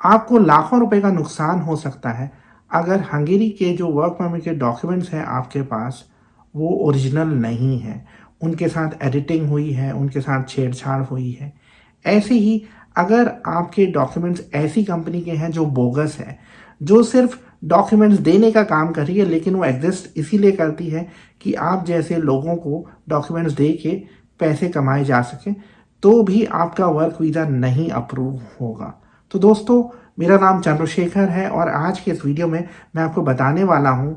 आपको लाखों रुपए का नुकसान हो सकता है अगर हंगेरी के जो वर्क परमिट के डॉक्यूमेंट्स हैं आपके पास वो ओरिजिनल नहीं है, उनके साथ एडिटिंग हुई है, उनके साथ छेड़छाड़ हुई है। ऐसे ही अगर आपके डॉक्यूमेंट्स ऐसी कंपनी के हैं जो बोगस है, जो सिर्फ डॉक्यूमेंट्स देने का काम कर रही है, लेकिन वो एग्जिस्ट इसीलिए करती है कि आप जैसे लोगों को डॉक्यूमेंट्स दे के पैसे कमाए जा सके, तो भी आपका वर्क वीज़ा नहीं अप्रूव होगा। तो दोस्तों, मेरा नाम चंद्रशेखर है और आज के इस वीडियो में मैं आपको बताने वाला हूं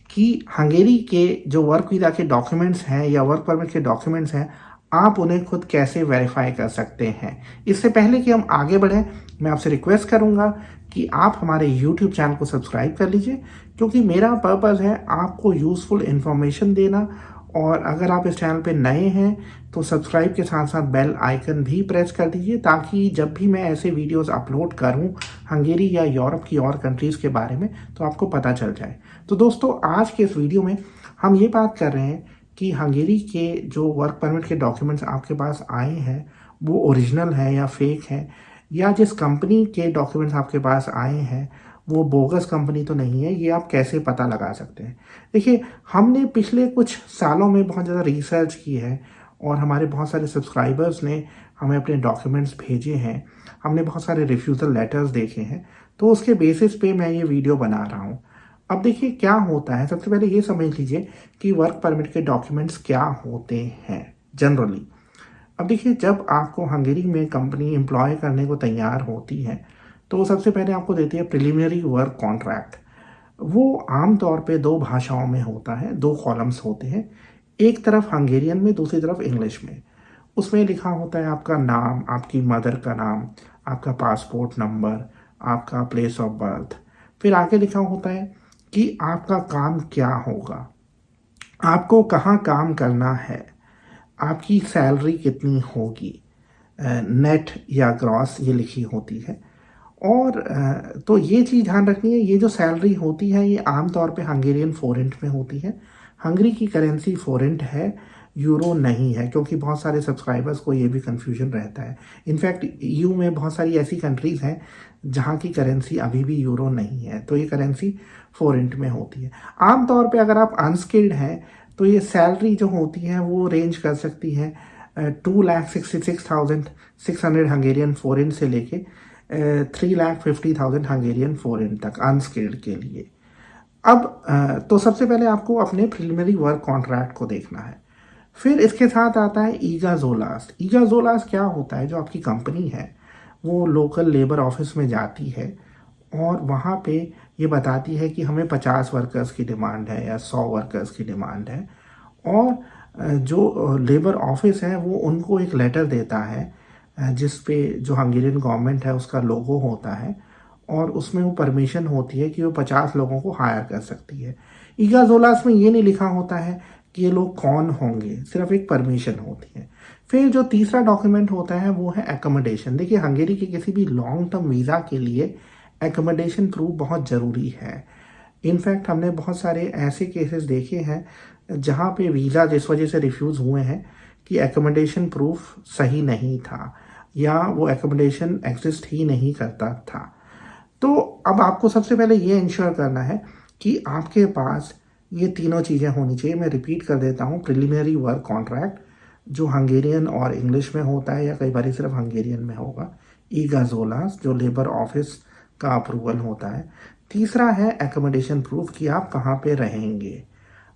कि हंगेरी के जो वर्क वीज़ा के डॉक्यूमेंट्स हैं या वर्क परमिट के डॉक्यूमेंट्स हैं, आप उन्हें खुद कैसे वेरीफाई कर सकते हैं। इससे पहले कि हम आगे बढ़ें, मैं आपसे रिक्वेस्ट करूंगा कि आप हमारे YouTube चैनल को सब्सक्राइब कर लीजिए, क्योंकि मेरा पर्पज़ है आपको यूज़फुल इन्फॉर्मेशन देना। और अगर आप इस चैनल पे नए हैं तो सब्सक्राइब के साथ साथ बेल आइकन भी प्रेस कर दीजिए, ताकि जब भी मैं ऐसे वीडियोस अपलोड करूं हंगेरी या यूरोप की और कंट्रीज़ के बारे में तो आपको पता चल जाए। तो दोस्तों, आज के इस वीडियो में हम ये बात कर रहे हैं कि हंगेरी के जो वर्क परमिट के डॉक्यूमेंट्स आपके पास आए हैं वो ओरिजिनल है या फेक है, या जिस कंपनी के डॉक्यूमेंट्स आपके पास आए हैं वो बोगस कंपनी तो नहीं है, ये आप कैसे पता लगा सकते हैं। देखिए, हमने पिछले कुछ सालों में बहुत ज़्यादा रिसर्च की है और हमारे बहुत सारे सब्सक्राइबर्स ने हमें अपने डॉक्यूमेंट्स भेजे हैं, हमने बहुत सारे रिफ्यूज़ल लेटर्स देखे हैं, तो उसके बेसिस पे मैं ये वीडियो बना रहा हूँ। अब देखिए क्या होता है, सबसे पहले ये समझ लीजिए कि वर्क परमिट के डॉक्यूमेंट्स क्या होते हैं जनरली। अब देखिए, जब आपको हंगेरी में कंपनी एम्प्लॉय करने को तैयार होती है तो सबसे पहले आपको देती है प्रिलिमिनरी वर्क कॉन्ट्रैक्ट। वो आमतौर पे दो भाषाओं में होता है, दो कॉलम्स होते हैं, एक तरफ हंगेरियन में, दूसरी तरफ इंग्लिश में। उसमें लिखा होता है आपका नाम, आपकी मदर का नाम, आपका पासपोर्ट नंबर, आपका प्लेस ऑफ बर्थ। फिर आगे लिखा होता है कि आपका काम क्या होगा, आपको कहाँ काम करना है, आपकी सैलरी कितनी होगी, नेट या ग्रॉस ये लिखी होती है। और तो ये चीज़ ध्यान रखनी है, ये जो सैलरी होती है ये आमतौर पे हंगेरियन फोरेंट में होती है। हंगरी की करेंसी फोरेंट है, यूरो नहीं है, क्योंकि बहुत सारे सब्सक्राइबर्स को ये भी कंफ्यूजन रहता है। इनफैक्ट ईयू में बहुत सारी ऐसी कंट्रीज़ हैं जहाँ की करेंसी अभी भी यूरो नहीं है, तो ये करेंसी फोरेंट में होती है। आमतौर पे अगर आप अनस्किल्ड हैं तो ये सैलरी जो होती है वो रेंज कर सकती है 2,66,600 हंगेरियन फोरेंट से लेके 3,50,000 हंगेरियन फोरेंट तक अनस्किल्ड के लिए। अब तो सबसे पहले आपको अपने प्रिलिमिनरी वर्क कॉन्ट्रैक्ट को देखना है। फिर इसके साथ आता है ईगाजोलास। ईगाजोलास क्या होता है, जो आपकी कंपनी है वो लोकल लेबर ऑफिस में जाती है और वहाँ पे ये बताती है कि हमें 50 वर्कर्स की डिमांड है या 100 वर्कर्स की डिमांड है, और जो लेबर ऑफिस है वो उनको एक लेटर देता है जिस पे जो हंगेरियन गवर्नमेंट है उसका लोगो होता है, और उसमें वो परमिशन होती है कि वो 50 लोगों को हायर कर सकती है। ईगाजोलास में ये नहीं लिखा होता है कि ये लोग कौन होंगे, सिर्फ एक परमिशन होती है। फिर जो तीसरा डॉक्यूमेंट होता है वो है एकोमोडेशन। देखिए, हंगेरी के किसी भी लॉन्ग टर्म वीज़ा के लिए एकोमोडेशन प्रूफ बहुत ज़रूरी है। इनफैक्ट हमने बहुत सारे ऐसे केसेस देखे हैं जहाँ पे वीज़ा जिस वजह से रिफ्यूज़ हुए हैं कि एकोमोडेशन प्रूफ सही नहीं था या वो एकोमोडेशन एग्जिस्ट ही नहीं करता था। तो अब आपको सबसे पहले ये इंश्योर करना है कि आपके पास ये तीनों चीज़ें होनी चाहिए। मैं रिपीट कर देता हूँ, प्रिलिमिनरी वर्क कॉन्ट्रैक्ट जो हंगेरियन और इंग्लिश में होता है या कई बार सिर्फ हंगेरियन में होगा, ईगाजोलास जो लेबर ऑफिस का अप्रूवल होता है, तीसरा है एकोमोडेशन प्रूफ कि आप कहाँ पे रहेंगे।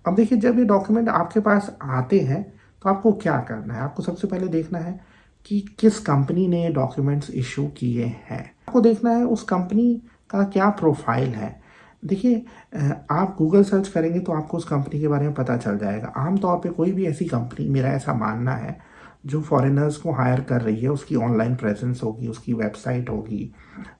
अब देखिए, जब ये डॉक्यूमेंट आपके पास आते हैं तो आपको क्या करना है, आपको सबसे पहले देखना है कि किस कंपनी ने ये डॉक्यूमेंट्स इशू किए हैं। आपको देखना है उस कंपनी का क्या प्रोफाइल है। देखिए, आप गूगल सर्च करेंगे तो आपको उस कंपनी के बारे में पता चल जाएगा। आमतौर पे कोई भी ऐसी कंपनी, मेरा ऐसा मानना है, जो फॉरेनर्स को हायर कर रही है उसकी ऑनलाइन प्रेजेंस होगी, उसकी वेबसाइट होगी,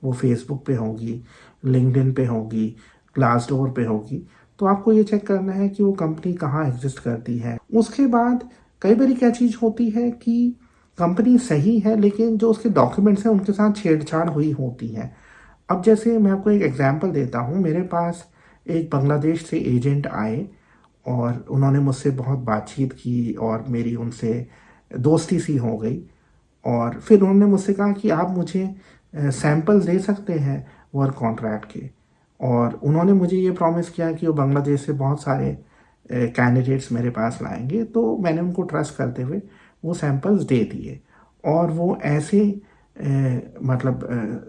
वो फेसबुक पे होगी, लिंक्डइन पे होगी, ग्लासडोर पे होगी। तो आपको ये चेक करना है कि वो कंपनी कहाँ एग्जिस्ट करती है। उसके बाद कई बार क्या चीज़ होती है कि कंपनी सही है लेकिन जो उसके डॉक्यूमेंट्स हैं उनके साथ छेड़छाड़ हुई होती है। अब जैसे मैं आपको एक एग्जांपल देता हूँ, मेरे पास एक बांग्लादेश से एजेंट आए और उन्होंने मुझसे बहुत बातचीत की और मेरी उनसे दोस्ती सी हो गई। और फिर उन्होंने मुझसे कहा कि आप मुझे सैंपल्स दे सकते हैं वर्क कॉन्ट्रैक्ट के। और उन्होंने मुझे ये प्रॉमिस किया कि वो बांग्लादेश से बहुत सारे कैंडिडेट्स मेरे पास लाएंगे, तो मैंने उनको ट्रस्ट करते हुए वो सैंपल्स दे दिए। और वो ऐसे मतलब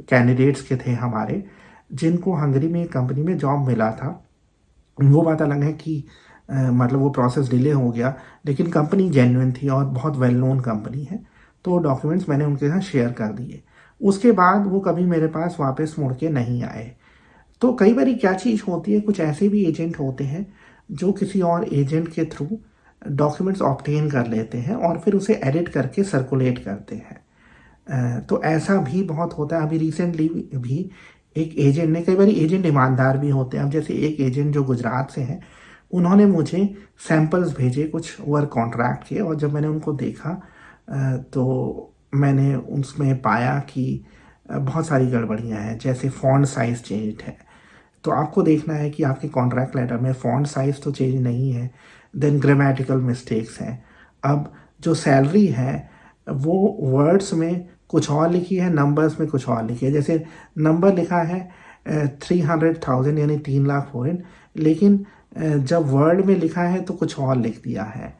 कैंडिडेट्स के थे हमारे जिनको हंगरी में एक कंपनी में जॉब मिला था। वो बात अलग है कि मतलब वो प्रोसेस डिले हो गया, लेकिन कंपनी जेन्युइन थी और बहुत वेल नोन कंपनी है, तो डॉक्यूमेंट्स मैंने उनके साथ शेयर कर दिए। उसके बाद वो कभी मेरे पास वापस मुड़ के नहीं आए। तो कई बार क्या चीज़ होती है, कुछ ऐसे भी एजेंट होते हैं जो किसी और एजेंट के थ्रू डॉक्यूमेंट्स ऑब्टेन कर लेते हैं और फिर उसे एडिट करके सर्कुलेट करते हैं। तो ऐसा भी बहुत होता है। अभी रिसेंटली भी एक एजेंट ने, कई बार एजेंट ईमानदार भी होते हैं। अब जैसे एक एजेंट जो गुजरात से हैं, उन्होंने मुझे सैंपल्स भेजे कुछ वर्क कॉन्ट्रैक्ट के, और जब मैंने उनको देखा तो मैंने उसमें पाया कि बहुत सारी गड़बड़ियाँ हैं। जैसे फ़ॉन्ट साइज़ चेंज है, तो आपको देखना है कि आपके कॉन्ट्रैक्ट लेटर में फ़ॉन्ट साइज़ तो चेंज नहीं है। देन ग्रामेटिकल मिस्टेक्स हैं। अब जो सैलरी है वो वर्ड्स में कुछ और लिखी है, नंबर्स में कुछ और लिखी है। जैसे नंबर लिखा है 300,000 यानी 3 लाख फॉरेन, लेकिन जब वर्ड में लिखा है तो कुछ और लिख दिया है।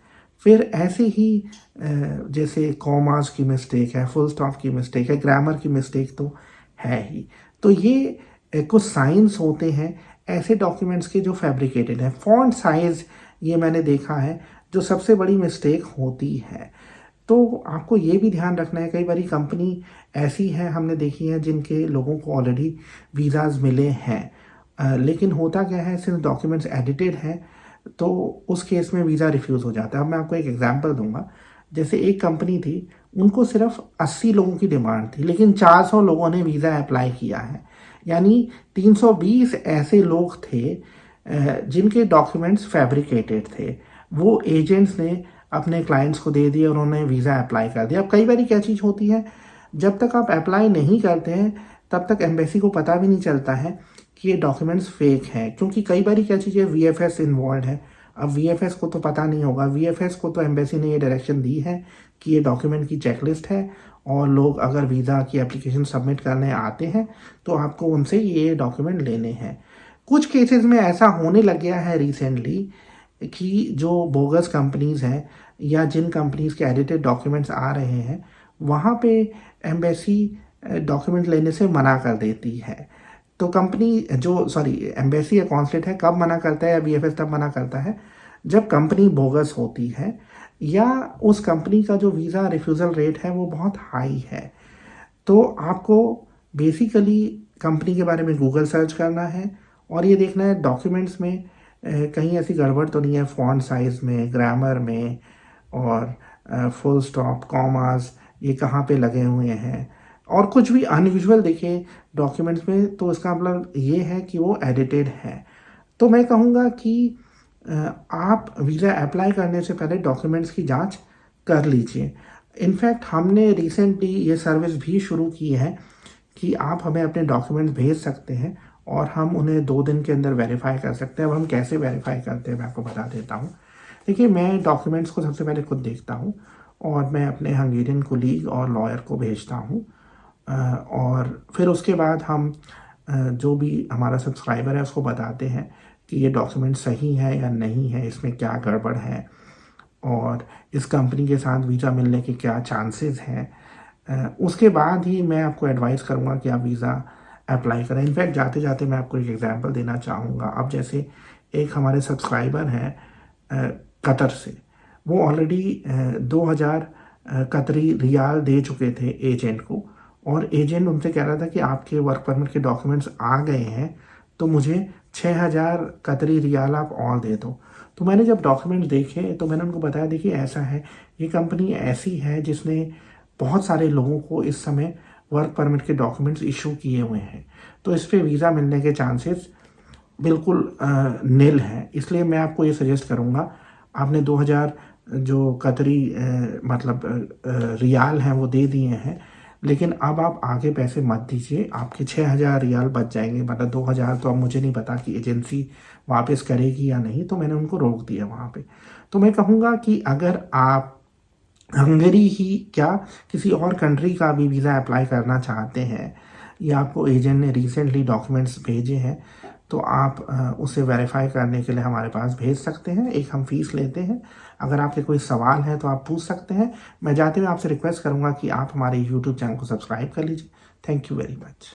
फिर ऐसे ही जैसे कॉमास की मिस्टेक है, फुल स्टॉप की मिस्टेक है, ग्रामर की मिस्टेक तो है ही। तो ये कुछ साइंस होते हैं ऐसे डॉक्यूमेंट्स के जो फैब्रिकेटेड हैं। फॉन्ट साइज़, ये मैंने देखा है जो सबसे बड़ी मिस्टेक होती है। तो आपको ये भी ध्यान रखना है, कई बारी कंपनी ऐसी है हमने देखी है जिनके लोगों को ऑलरेडी वीज़ाज़ मिले हैं, लेकिन होता क्या है, सिर्फ डॉक्यूमेंट्स एडिटेड हैं तो उस केस में वीज़ा रिफ्यूज़ हो जाता है। अब मैं आपको एक एग्जांपल दूंगा। जैसे एक कंपनी थी, उनको सिर्फ 80 लोगों की डिमांड थी, लेकिन 400 लोगों ने वीज़ा अप्लाई किया है। यानी 320 ऐसे लोग थे जिनके डॉक्यूमेंट्स फैब्रिकेटेड थे। वो एजेंट्स ने अपने क्लाइंट्स को दे दिए और उन्होंने वीज़ा अप्लाई कर दिया। अब कई बार क्या चीज़ होती है, जब तक आप अप्लाई नहीं करते हैं तब तक एम्बेसी को पता भी नहीं चलता है कि ये डॉक्यूमेंट्स फेक हैं, क्योंकि कई बार क्या चीज़ है, वीएफएस इन्वॉल्व है। अब वीएफएस को तो पता नहीं होगा, वीएफएस को तो एम्बेसी ने ये डायरेक्शन दी है कि ये डॉक्यूमेंट की चेकलिस्ट है और लोग अगर वीज़ा की एप्लीकेशन सबमिट करने आते हैं तो आपको उनसे ये डॉक्यूमेंट लेने हैं। कुछ केसेस में ऐसा होने लग गया है रिसेंटली कि जो बोगस कंपनीज़ हैं या जिन कंपनीज़ के एडिटेड डॉक्यूमेंट्स आ रहे हैं, वहाँ पे एम्बेसी डॉक्यूमेंट लेने से मना कर देती है। तो कंपनी जो एम्बेसी या कॉन्सुलेट है कब मना करता है या बीएफएस तब मना करता है जब कंपनी बोगस होती है या उस कंपनी का जो वीज़ा रिफ्यूज़ल रेट है वो बहुत हाई है। तो आपको बेसिकली कंपनी के बारे में गूगल सर्च करना है और ये देखना है डॉक्यूमेंट्स में कहीं ऐसी गड़बड़ तो नहीं है, फ़ॉन्ट साइज़ में, ग्रामर में, और फुल स्टॉप, कॉमास ये कहाँ पे लगे हुए हैं, और कुछ भी अनयूजुअल दिखे डॉक्यूमेंट्स में तो इसका मतलब ये है कि वो एडिटेड है। तो मैं कहूँगा कि आप वीज़ा अप्लाई करने से पहले डॉक्यूमेंट्स की जांच कर लीजिए। इनफैक्ट हमने रिसेंटली ये सर्विस भी शुरू की है कि आप हमें अपने डॉक्यूमेंट्स भेज सकते हैं और हम उन्हें 2 दिन के अंदर वेरीफाई कर सकते हैं। अब हम कैसे वेरीफाई करते हैं मैं आपको बता देता हूँ। देखिए, मैं डॉक्यूमेंट्स को सबसे पहले खुद देखता हूँ और मैं अपने हंगेरियन कोलीग और लॉयर को भेजता हूँ, और फिर उसके बाद हम जो भी हमारा सब्सक्राइबर है उसको बताते हैं कि ये डॉक्यूमेंट सही है या नहीं है, इसमें क्या गड़बड़ है और इस कंपनी के साथ वीज़ा मिलने के क्या चांसेस हैं। उसके बाद ही मैं आपको एडवाइस करूँगा कि आप वीज़ा अप्लाई करें। इनफैक्ट जाते जाते मैं आपको एक एग्जांपल देना चाहूँगा। अब जैसे एक हमारे सब्सक्राइबर हैं कतर से, वो ऑलरेडी 2000 कतरी रियाल दे चुके थे एजेंट को, और एजेंट उनसे कह रहा था कि आपके वर्क परमिट के डॉक्यूमेंट्स आ गए हैं तो मुझे 6000 कतरी रियाल आप और दे दो। तो मैंने जब डॉक्यूमेंट्स देखे तो मैंने उनको बताया, देखिए ऐसा है, ये कंपनी ऐसी है जिसने बहुत सारे लोगों को इस समय वर्क परमिट के डॉक्यूमेंट्स इशू किए हुए हैं, तो इस पर वीज़ा मिलने के चांसेस बिल्कुल नील है। इसलिए मैं आपको ये सजेस्ट करूँगा, आपने 2000 जो कतरी रियाल हैं वो दे दिए हैं, लेकिन अब आप आगे पैसे मत दीजिए, आपके 6000 रियाल बच जाएंगे। मतलब 2000 तो अब मुझे नहीं पता कि एजेंसी वापस करेगी या नहीं, तो मैंने उनको रोक दिया वहाँ पे। तो मैं कहूँगा कि अगर आप हंगरी ही क्या किसी और कंट्री का भी वीज़ा अप्लाई करना चाहते हैं या आपको एजेंट ने रिसेंटली डॉक्यूमेंट्स भेजे हैं, तो आप उसे वेरीफाई करने के लिए हमारे पास भेज सकते हैं। एक हम फ़ीस लेते हैं। अगर आपके कोई सवाल है तो आप पूछ सकते हैं। मैं जाते हुए आपसे रिक्वेस्ट करूँगा कि आप हमारे यूट्यूब चैनल को सब्सक्राइब कर लीजिए। Thank you very much.